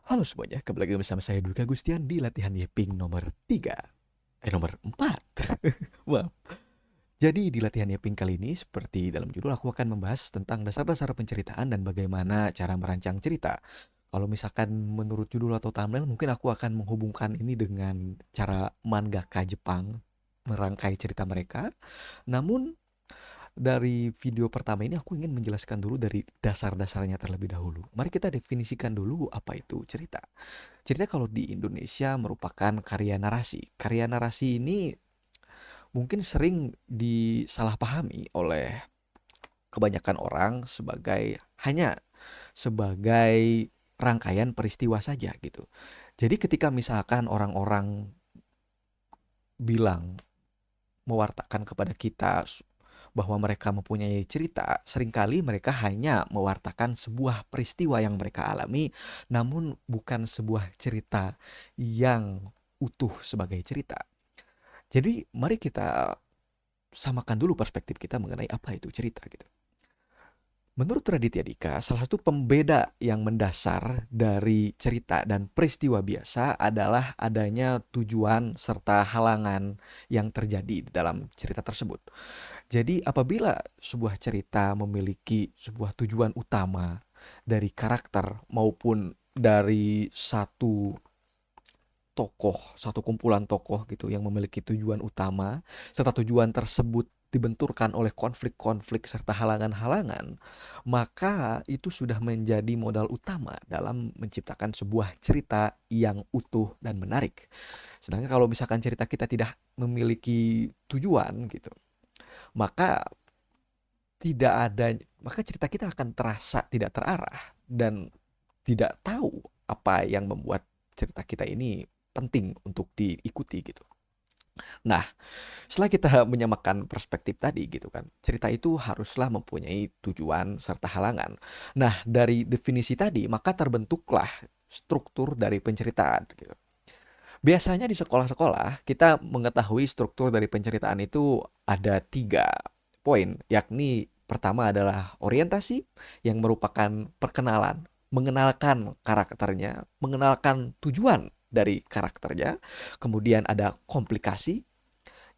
Halo semuanya, kembali lagi bersama saya Duka Gustian di latihan Yeping nomor 3. Nomor 4. Wah. Jadi di latihan Yeping kali ini, seperti dalam judul, aku akan membahas tentang dasar-dasar penceritaan dan bagaimana cara merancang cerita. Kalau misalkan menurut judul atau thumbnail, mungkin aku akan menghubungkan ini dengan cara mangaka Jepang merangkai cerita mereka. Namun dari video pertama ini aku ingin menjelaskan dulu dari dasar-dasarnya terlebih dahulu. Mari kita definisikan dulu apa itu cerita. Cerita kalau di Indonesia merupakan karya narasi. Karya narasi ini mungkin sering disalahpahami oleh kebanyakan orang hanya sebagai rangkaian peristiwa saja gitu. Jadi ketika misalkan orang-orang bilang mewartakan kepada kita bahwa mereka mempunyai cerita, seringkali mereka hanya mewartakan sebuah peristiwa yang mereka alami, namun bukan sebuah cerita yang utuh sebagai cerita. Jadi mari kita samakan dulu perspektif kita mengenai apa itu cerita gitu. Menurut Raditya Dika, salah satu pembeda yang mendasar dari cerita dan peristiwa biasa adalah adanya tujuan serta halangan yang terjadi di dalam cerita tersebut. Jadi apabila sebuah cerita memiliki sebuah tujuan utama dari karakter maupun dari satu kumpulan tokoh gitu yang memiliki tujuan utama, serta tujuan tersebut dibenturkan oleh konflik-konflik serta halangan-halangan, maka itu sudah menjadi modal utama dalam menciptakan sebuah cerita yang utuh dan menarik. Sedangkan kalau misalkan cerita kita tidak memiliki tujuan gitu, maka tidak ada maka cerita kita akan terasa tidak terarah dan tidak tahu apa yang membuat cerita kita ini penting untuk diikuti gitu. Nah, setelah kita menyamakan perspektif tadi gitu kan, cerita itu haruslah mempunyai tujuan serta halangan. Nah, dari definisi tadi maka terbentuklah struktur dari penceritaan gitu. Biasanya di sekolah-sekolah kita mengetahui struktur dari penceritaan itu ada 3 poin, yakni pertama adalah orientasi yang merupakan perkenalan, mengenalkan karakternya, mengenalkan tujuan dari karakternya. Kemudian ada komplikasi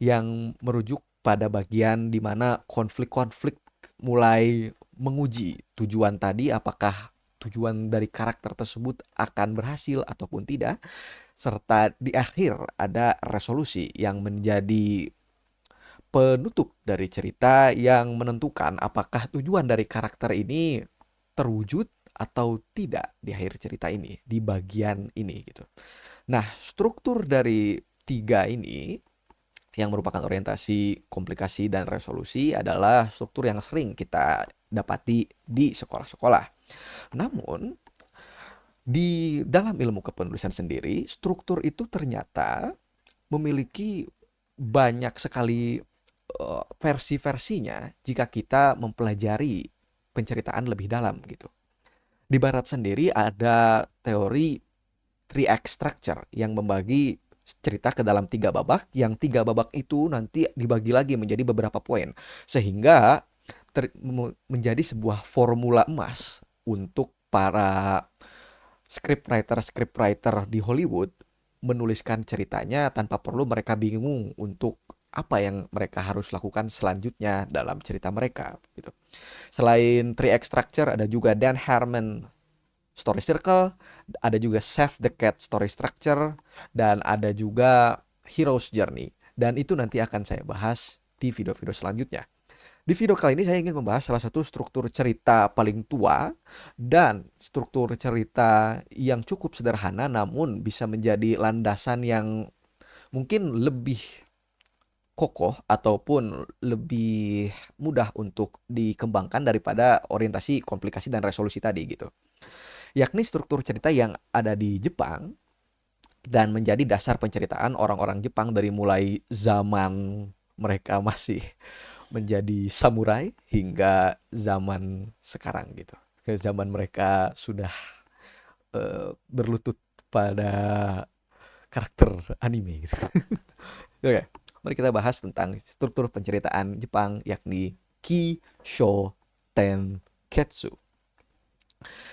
yang merujuk pada bagian di mana konflik-konflik mulai menguji tujuan tadi, apakah tujuan dari karakter tersebut akan berhasil ataupun tidak. Serta di akhir ada resolusi yang menjadi penutup dari cerita yang menentukan apakah tujuan dari karakter ini terwujud atau tidak di akhir cerita ini, di bagian ini gitu. Nah, struktur dari 3 ini yang merupakan orientasi, komplikasi, dan resolusi adalah struktur yang sering kita dapati di sekolah-sekolah. Namun, di dalam ilmu kepenulisan sendiri, struktur itu ternyata memiliki banyak sekali versi-versinya jika kita mempelajari penceritaan lebih dalam gitu. Di barat sendiri ada teori 3 act structure yang membagi cerita ke dalam 3 babak, yang 3 babak itu nanti dibagi lagi menjadi beberapa poin sehingga menjadi sebuah formula emas untuk para scriptwriter di Hollywood menuliskan ceritanya tanpa perlu mereka bingung untuk apa yang mereka harus lakukan selanjutnya dalam cerita mereka gitu. Selain 3 act structure ada juga Dan Harmon story circle, ada juga Save the Cat story structure, dan ada juga Hero's Journey. Dan itu nanti akan saya bahas di video-video selanjutnya. Di video kali ini saya ingin membahas salah satu struktur cerita paling tua dan struktur cerita yang cukup sederhana namun bisa menjadi landasan yang mungkin lebih kokoh ataupun lebih mudah untuk dikembangkan daripada orientasi, komplikasi, dan resolusi tadi gitu. Yakni struktur cerita yang ada di Jepang dan menjadi dasar penceritaan orang-orang Jepang dari mulai zaman mereka masih menjadi samurai hingga zaman sekarang gitu. Ke zaman mereka sudah berlutut pada karakter anime gitu. Oke, mari kita bahas tentang struktur penceritaan Jepang yakni Ki, Sho, Ten, Ketsu.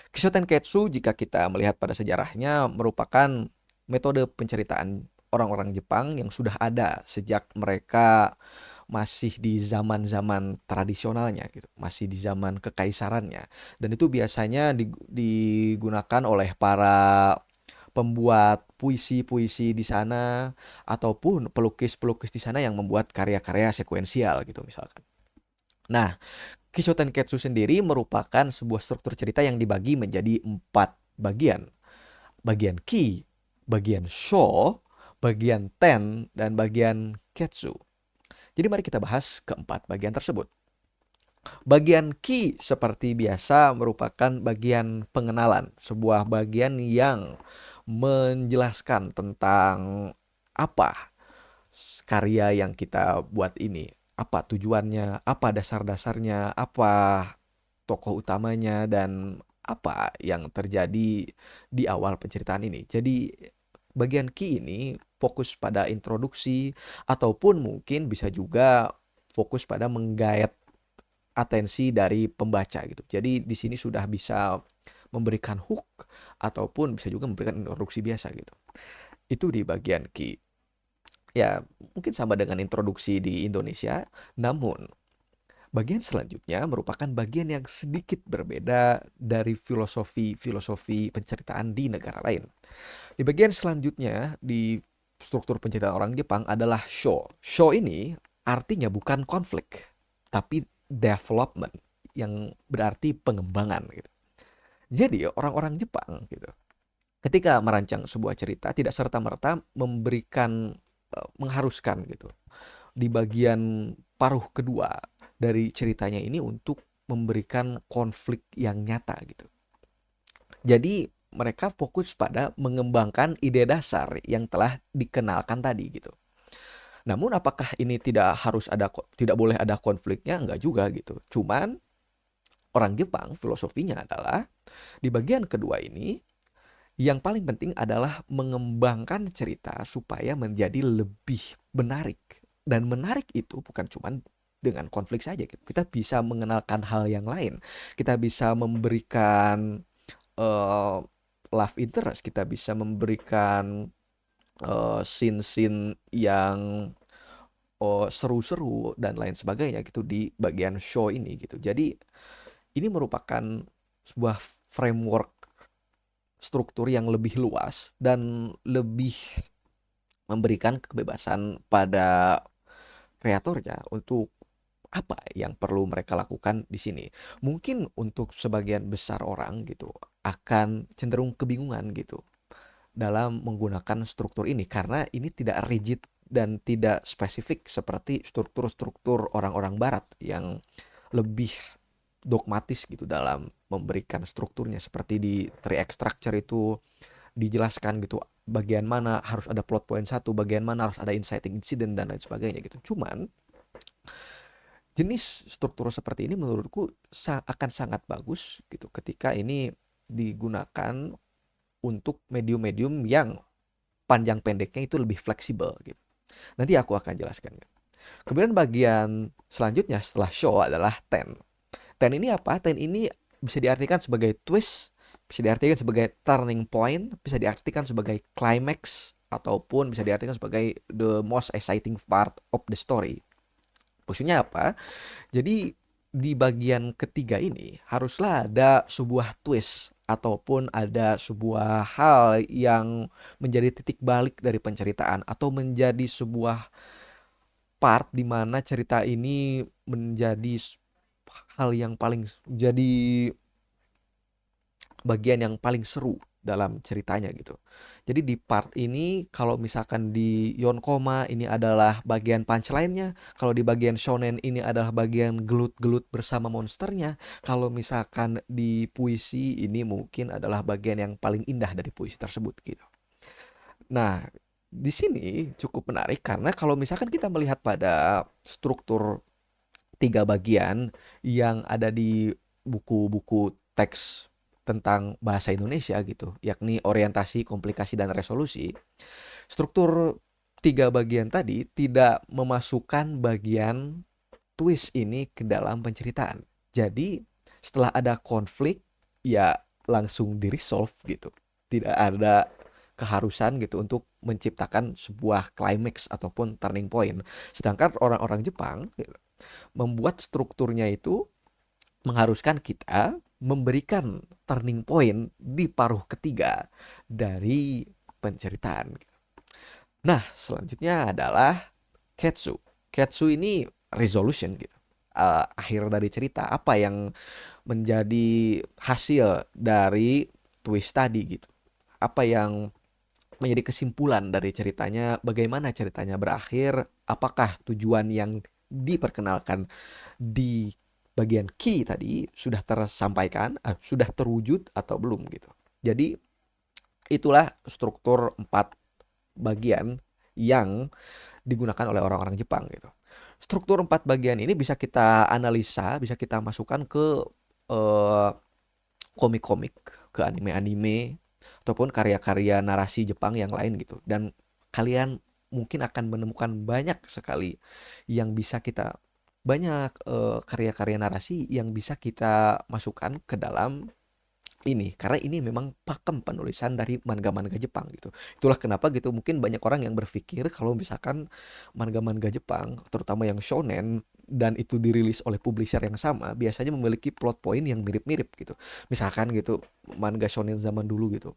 Kisho Tenketsu jika kita melihat pada sejarahnya merupakan metode penceritaan orang-orang Jepang yang sudah ada sejak mereka masih di zaman-zaman tradisionalnya gitu, masih di zaman kekaisarannya. Dan itu biasanya digunakan oleh para pembuat puisi-puisi di sana ataupun pelukis-pelukis di sana yang membuat karya-karya sekuensial gitu misalkan. Nah, Kisho Tenketsu sendiri merupakan sebuah struktur cerita yang dibagi menjadi 4 bagian. Bagian Ki, bagian Sho, bagian Ten, dan bagian Ketsu. Jadi mari kita bahas keempat bagian tersebut. Bagian Ki seperti biasa merupakan bagian pengenalan, sebuah bagian yang menjelaskan tentang apa karya yang kita buat ini, apa tujuannya, apa dasar-dasarnya, apa tokoh utamanya, dan apa yang terjadi di awal penceritaan ini. Jadi bagian Ki ini fokus pada introduksi ataupun mungkin bisa juga fokus pada menggait atensi dari pembaca gitu. Jadi di sini sudah bisa memberikan hook ataupun bisa juga memberikan introduksi biasa gitu. Itu di bagian Ki. Ya, mungkin sama dengan introduksi di Indonesia, namun bagian selanjutnya merupakan bagian yang sedikit berbeda dari filosofi penceritaan di negara lain. Di bagian selanjutnya, di struktur penceritaan orang Jepang adalah Sho. Sho ini artinya bukan konflik, tapi development, yang berarti pengembangan gitu. Jadi orang-orang Jepang gitu, ketika merancang sebuah cerita tidak serta-merta memberikan mengharuskan gitu di bagian paruh kedua dari ceritanya ini untuk memberikan konflik yang nyata gitu. Jadi mereka fokus pada mengembangkan ide dasar yang telah dikenalkan tadi gitu. Namun apakah ini tidak boleh ada konfliknya? Enggak juga gitu. Cuman orang Jepang filosofinya adalah di bagian kedua ini yang paling penting adalah mengembangkan cerita supaya menjadi lebih menarik. Dan menarik itu bukan cuma dengan konflik saja gitu. Kita bisa mengenalkan hal yang lain. Kita bisa memberikan uh, love interest, kita bisa memberikan scene-scene yang seru-seru dan lain sebagainya gitu di bagian show ini gitu. Jadi ini merupakan sebuah framework struktur yang lebih luas dan lebih memberikan kebebasan pada kreatornya untuk apa yang perlu mereka lakukan di sini. Mungkin untuk sebagian besar orang gitu akan cenderung kebingungan gitu dalam menggunakan struktur ini karena ini tidak rigid dan tidak spesifik seperti struktur-struktur orang-orang barat yang lebih dogmatis gitu dalam memberikan strukturnya, seperti di Three Act Structure itu dijelaskan gitu bagian mana harus ada plot point satu, bagian mana harus ada inciting incident dan lain sebagainya gitu. Cuman jenis struktur seperti ini menurutku akan sangat bagus gitu ketika ini digunakan untuk medium-medium yang panjang pendeknya itu lebih fleksibel gitu. Nanti aku akan jelaskan. Kemudian bagian selanjutnya setelah show adalah ten. Ten ini apa? Ten ini bisa diartikan sebagai twist, bisa diartikan sebagai turning point, bisa diartikan sebagai climax, ataupun bisa diartikan sebagai the most exciting part of the story. Maksudnya apa? Jadi di bagian ketiga ini haruslah ada sebuah twist ataupun ada sebuah hal yang menjadi titik balik dari penceritaan atau menjadi sebuah part di mana cerita ini menjadi hal yang paling jadi bagian yang paling seru dalam ceritanya gitu. Jadi di part ini kalau misalkan di Yonkoma ini adalah bagian punchline-nya, kalau di bagian shonen ini adalah bagian gelut-gelut bersama monsternya, kalau misalkan di puisi ini mungkin adalah bagian yang paling indah dari puisi tersebut gitu. Nah, di sini cukup menarik karena kalau misalkan kita melihat pada struktur 3 bagian yang ada di buku-buku teks tentang bahasa Indonesia gitu, yakni orientasi, komplikasi, dan resolusi. Struktur 3 bagian tadi tidak memasukkan bagian twist ini ke dalam penceritaan. Jadi setelah ada konflik, ya langsung di-resolve gitu. Tidak ada keharusan gitu untuk menciptakan sebuah climax ataupun turning point. Sedangkan orang-orang Jepang membuat strukturnya itu mengharuskan kita memberikan turning point di paruh ketiga dari penceritaan. Nah, selanjutnya adalah Ketsu. Ketsu ini resolution gitu. Akhir dari cerita, apa yang menjadi hasil dari twist tadi gitu. Apa yang menjadi kesimpulan dari ceritanya, bagaimana ceritanya berakhir, apakah tujuan yang diperkenalkan di bagian key tadi sudah tersampaikan, sudah terwujud atau belum gitu. Jadi itulah struktur 4 bagian yang digunakan oleh orang-orang Jepang gitu. Struktur 4 bagian ini bisa kita analisa, bisa kita masukkan ke eh, komik-komik, ke anime-anime, ataupun karya-karya narasi Jepang yang lain gitu. Dan kalian mungkin akan menemukan banyak sekali yang bisa kita banyak karya-karya narasi yang bisa kita masukkan ke dalam ini, karena ini memang pakem penulisan dari manga-manga Jepang gitu. Itulah kenapa gitu mungkin banyak orang yang berpikir kalau misalkan manga-manga Jepang, terutama yang shonen, dan itu dirilis oleh publisher yang sama, biasanya memiliki plot point yang mirip-mirip gitu. Misalkan gitu, manga shonen zaman dulu gitu,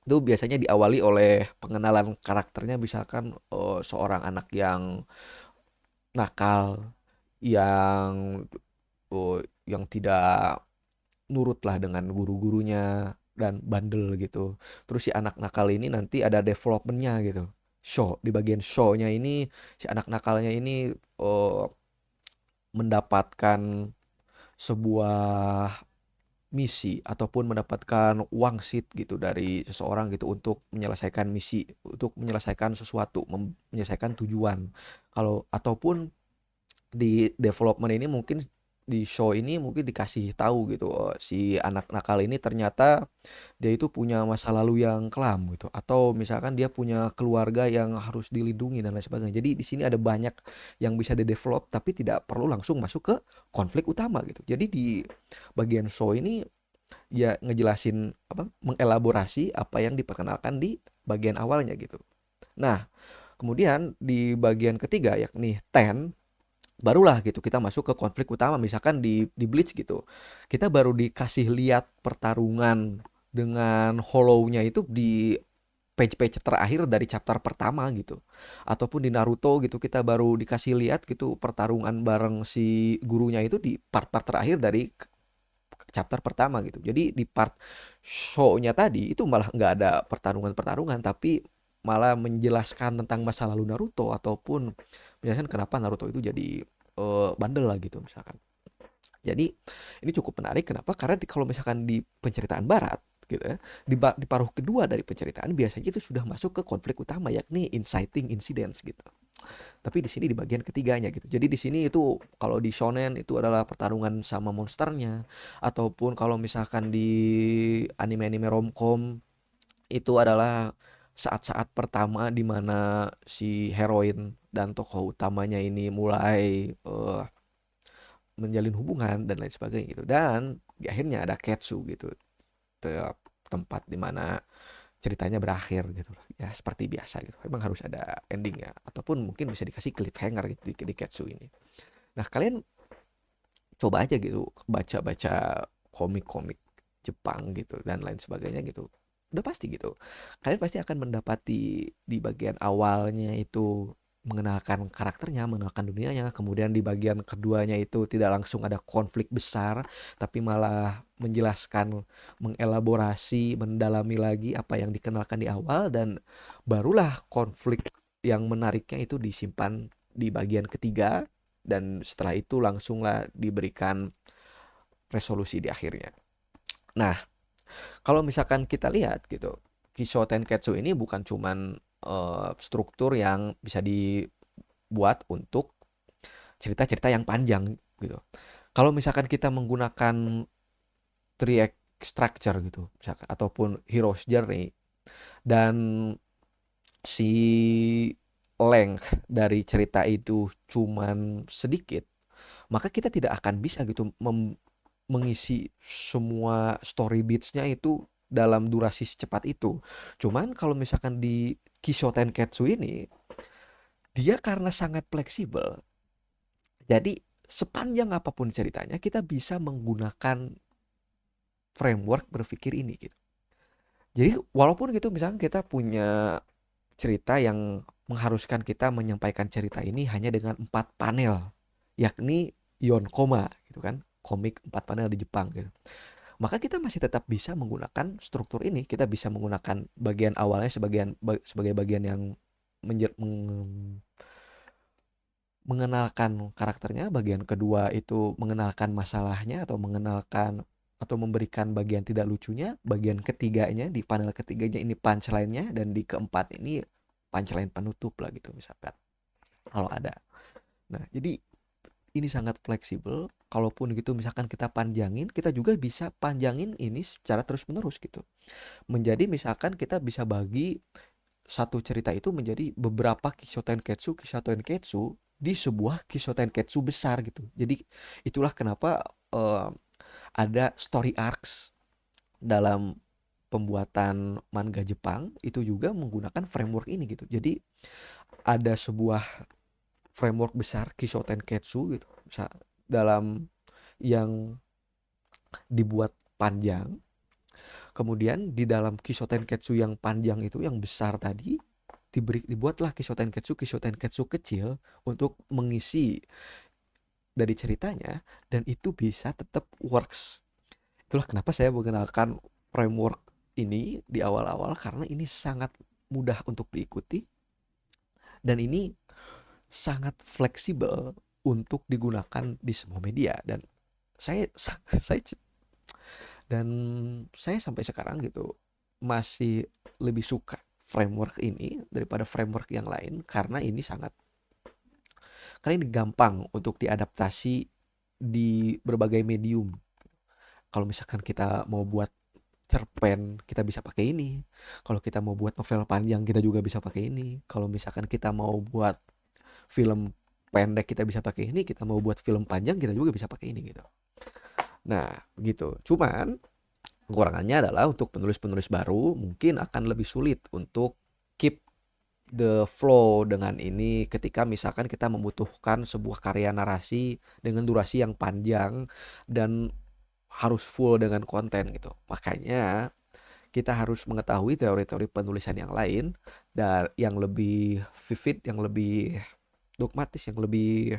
itu biasanya diawali oleh pengenalan karakternya, misalkan seorang anak yang nakal, yang yang tidak nurut lah dengan guru-gurunya dan bandel gitu. Terus si anak nakal ini nanti ada developmentnya gitu. Show di bagian show-nya ini si anak nakalnya ini mendapatkan sebuah misi ataupun mendapatkan wangsit gitu dari seseorang gitu untuk menyelesaikan misi, untuk menyelesaikan sesuatu, menyelesaikan tujuan. Kalau ataupun di development ini mungkin di show ini mungkin dikasih tahu gitu, si anak nakal ini ternyata dia itu punya masa lalu yang kelam gitu, atau misalkan dia punya keluarga yang harus dilindungi dan lain sebagainya. Jadi di sini ada banyak yang bisa di-develop tapi tidak perlu langsung masuk ke konflik utama gitu. Jadi di bagian show ini ya ngejelasin apa, mengelaborasi apa yang diperkenalkan di bagian awalnya gitu. Nah, kemudian di bagian ketiga yakni Ten, barulah gitu kita masuk ke konflik utama, misalkan di Bleach gitu. Kita baru dikasih lihat pertarungan dengan Hollow-nya itu di page-page terakhir dari chapter pertama gitu. Ataupun di Naruto gitu kita baru dikasih lihat gitu pertarungan bareng si gurunya itu di part-part terakhir dari chapter pertama gitu. Jadi di part show-nya tadi itu malah nggak ada pertarungan-pertarungan, tapi malah menjelaskan tentang masa lalu Naruto, ataupun menjelaskan kenapa Naruto itu jadi bandel lah gitu misalkan. Jadi ini cukup menarik, kenapa? Karena kalau misalkan di penceritaan barat gitu ya, di paruh kedua dari penceritaan biasanya itu sudah masuk ke konflik utama yakni inciting incidents gitu. Tapi di sini di bagian ketiganya gitu. Jadi di sini itu kalau di shonen itu adalah pertarungan sama monsternya, ataupun kalau misalkan di anime-anime romcom itu adalah saat-saat pertama di mana si heroin dan tokoh utamanya ini mulai menjalin hubungan dan lain sebagainya gitu. Dan di akhirnya ada Ketsu gitu. Tempat di mana ceritanya berakhir gitu loh. Ya seperti biasa gitu. Memang harus ada endingnya, ataupun mungkin bisa dikasih cliffhanger gitu di Ketsu ini. Nah, kalian coba aja gitu baca-baca komik-komik Jepang gitu dan lain sebagainya gitu. Udah pasti gitu. Kalian pasti akan mendapati di bagian awalnya itu mengenalkan karakternya, mengenalkan dunianya, kemudian di bagian keduanya itu tidak langsung ada konflik besar, tapi malah menjelaskan, mengelaborasi, mendalami lagi apa yang dikenalkan di awal, dan barulah konflik yang menariknya itu disimpan di bagian ketiga, dan setelah itu langsunglah diberikan resolusi di akhirnya. Nah, kalau misalkan kita lihat gitu, Kisho Tenketsu ini bukan cuman struktur yang bisa dibuat untuk cerita-cerita yang panjang gitu. Kalau misalkan kita menggunakan three act structure gitu, misalkan, ataupun Hero's Journey, dan si length dari cerita itu cuman sedikit, maka kita tidak akan bisa gitu mengisi semua story beats-nya itu dalam durasi secepat itu. Cuman kalau misalkan di Kisho Tenketsu ini, dia karena sangat fleksibel, jadi sepanjang apapun ceritanya kita bisa menggunakan framework berpikir ini gitu. Jadi walaupun gitu misalkan kita punya cerita yang mengharuskan kita menyampaikan cerita ini hanya dengan 4 panel, yakni Yonkoma gitu kan, komik 4 panel di Jepang gitu. Maka kita masih tetap bisa menggunakan struktur ini. Kita bisa menggunakan bagian awalnya sebagai bagian yang mengenalkan karakternya, bagian kedua itu mengenalkan masalahnya atau mengenalkan atau memberikan bagian tidak lucunya, bagian ketiganya di panel ketiganya ini punchline-nya, dan di keempat ini punchline penutup lah gitu misalkan kalau ada. Nah, jadi ini sangat fleksibel. Kalaupun gitu misalkan kita panjangin, kita juga bisa panjangin ini secara terus-menerus gitu. Menjadi misalkan kita bisa bagi satu cerita itu menjadi beberapa Kishotenketsu di sebuah Kishotenketsu besar gitu. Jadi itulah kenapa ada story arcs dalam pembuatan manga Jepang itu juga menggunakan framework ini gitu. Jadi ada sebuah framework besar Kishotenketsu gitu, dalam yang dibuat panjang. Kemudian di dalam Kishotenketsu yang panjang itu, yang besar tadi, dibuatlah Kishotenketsu kecil untuk mengisi dari ceritanya, dan itu bisa tetap works. Itulah kenapa saya mengenalkan framework ini di awal-awal, karena ini sangat mudah untuk diikuti dan ini sangat fleksibel untuk digunakan di semua media. Dan saya saya dan saya sampai sekarang gitu masih lebih suka framework ini daripada framework yang lain, karena ini gampang untuk diadaptasi di berbagai medium. Kalau misalkan kita mau buat cerpen, kita bisa pakai ini. Kalau kita mau buat novel panjang, kita juga bisa pakai ini. Kalau misalkan kita mau buat film pendek, kita bisa pakai ini. Kita mau buat film panjang, kita juga bisa pakai ini gitu. Nah, begitu. Cuman kekurangannya adalah untuk penulis-penulis baru mungkin akan lebih sulit untuk keep the flow dengan ini ketika misalkan kita membutuhkan sebuah karya narasi dengan durasi yang panjang dan harus full dengan konten gitu. Makanya kita harus mengetahui teori-teori penulisan yang lain dan yang lebih vivid, yang lebih dogmatis, yang lebih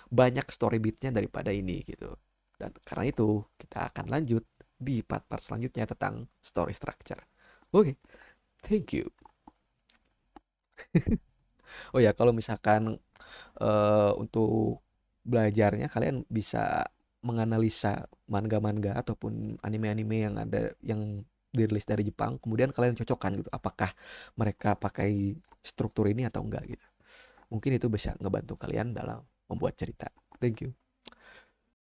banyak story beatnya daripada ini gitu. Dan karena itu kita akan lanjut di part-part selanjutnya tentang story structure. Oke, thank you. Oh ya, kalau misalkan untuk belajarnya kalian bisa menganalisa manga-manga ataupun anime-anime yang ada yang dirilis dari Jepang, kemudian kalian cocokkan gitu apakah mereka pakai struktur ini atau enggak gitu. Mungkin itu bisa ngebantu kalian dalam membuat cerita. Thank you.